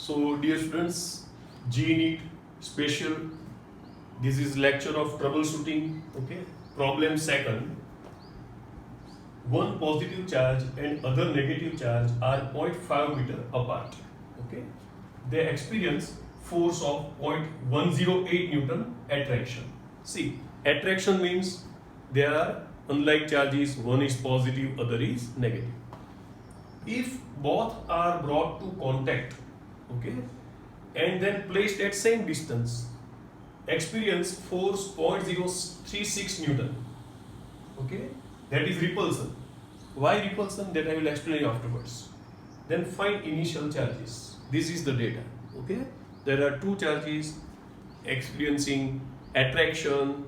So dear students, GNEET special, this is lecture of troubleshooting. Okay, problem second. One positive charge and other negative charge are 0.5 meter apart. Okay, they experience force of 0.108 Newton attraction. See, attraction means they are unlike charges, one is positive, other is negative. If both are brought to contact, okay, and then placed at same distance, experience force 0.036 Newton. Okay, that is repulsion. Why repulsion? That I will explain afterwards. Then find initial charges. This is the data. Okay, there are two charges experiencing attraction,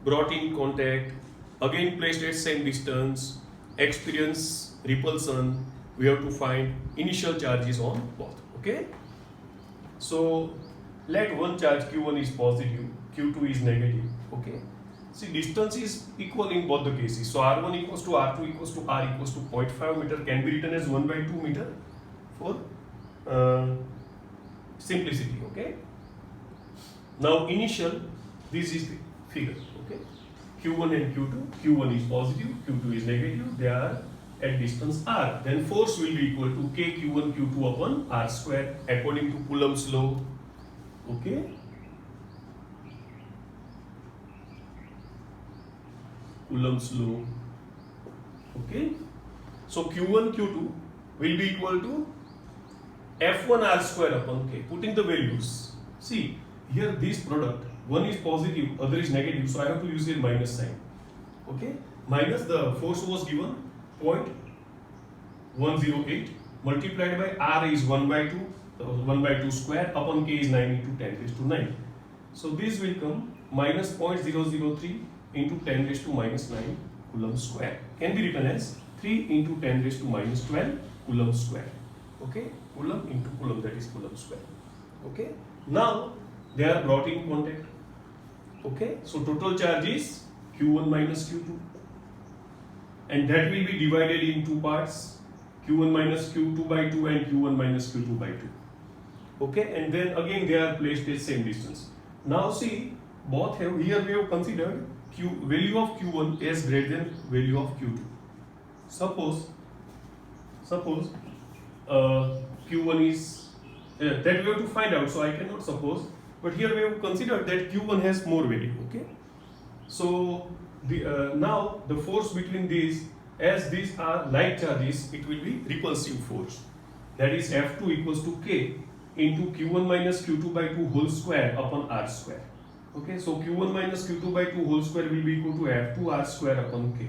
brought in contact, again placed at same distance, experience repulsion. We have to find initial charges on both. Okay, so let one charge Q1 is positive, Q2 is negative. Okay, see, distance is equal in both the cases. So R1 equals to R2 equals to R equals to 0.5 meter can be written as 1/2 meter for simplicity. Okay, now initial, this is the figure. Okay, Q1 and Q2, Q1 is positive, Q2 is negative, they are at distance R. Then force will be equal to K Q1 Q2 upon R square according to Coulomb's law. Okay, Coulomb's law. Okay, so Q1 Q2 will be equal to F1 R square upon K. Putting the values, see here this product, one is positive, other is negative, so I have to use a minus sign. Okay, minus the force was given 0.108 multiplied by R is 1/2, 1/2 square upon K is 9 into 10 raised to 9. So this will come minus 0.003 into 10 raised to minus 9 Coulomb square. Can be written as 3 into 10 raised to minus 12 Coulomb square. Okay, Coulomb into Coulomb, that is Coulomb square. Okay, now they are brought in contact. Okay, so total charge is Q1 minus Q2, and that will be divided in two parts, Q1 minus Q2 by 2 and Q1 minus Q2 by 2. Okay, and then again they are placed at same distance. Now see, both have, here we have considered value of Q1 is greater than value of Q2. Suppose Q1 is that we have to find out, so I cannot suppose, but here we have considered that Q1 has more value. Okay, so now the force between these, as these are like charges, it will be repulsive force, that is F2 equals to K into Q1 minus Q2 by 2 whole square upon R square. Okay, so Q1 minus Q2 by 2 whole square will be equal to F2 R square upon K.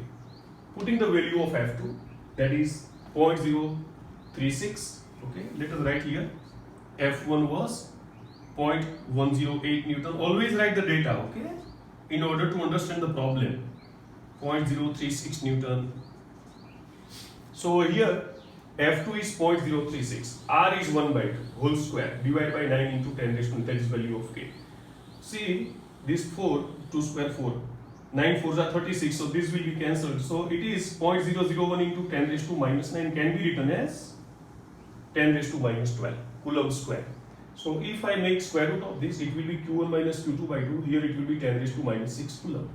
Putting the value of F2, that is 0.036. Okay, let us write here. F1 was 0.108 Newton. Always write the data, okay, in order to understand the problem. 0.036 Newton. So here F2 is 0.036. R is 1/2 whole square divided by 9 into 10 raised to, that is value of K. See, this 4, 2 square 4, 9 4s are 36, so this will be cancelled. So it is 0.001 into 10 raised to minus 9 can be written as 10 raised to minus 12 Coulomb square. So if I make square root of this, it will be Q1 minus Q2 by 2. Here it will be 10 raised to minus 6 Coulomb.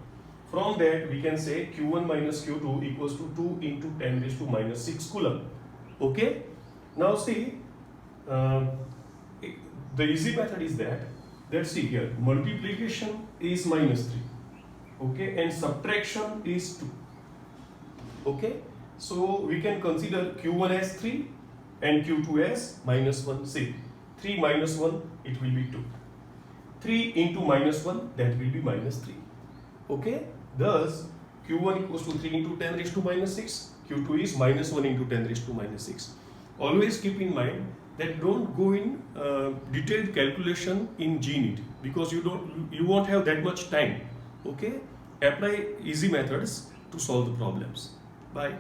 From that we can say Q1 minus Q2 equals to 2 into 10 raised to minus 6 Coulomb. Okay, now see, the easy method is that, let's see here, multiplication is minus 3. Okay, and subtraction is 2. Okay, so we can consider Q1 as 3 and Q2 as minus 1. See, 3 minus 1, it will be 2. 3 into minus 1, that will be minus 3. Okay, thus Q1 equals to 3 into 10 raised to minus 6, Q2 is minus 1 into 10 raised to minus 6. Always keep in mind that don't go in detailed calculation in GNEET, because you won't have that much time. Okay, apply easy methods to solve the problems. Bye.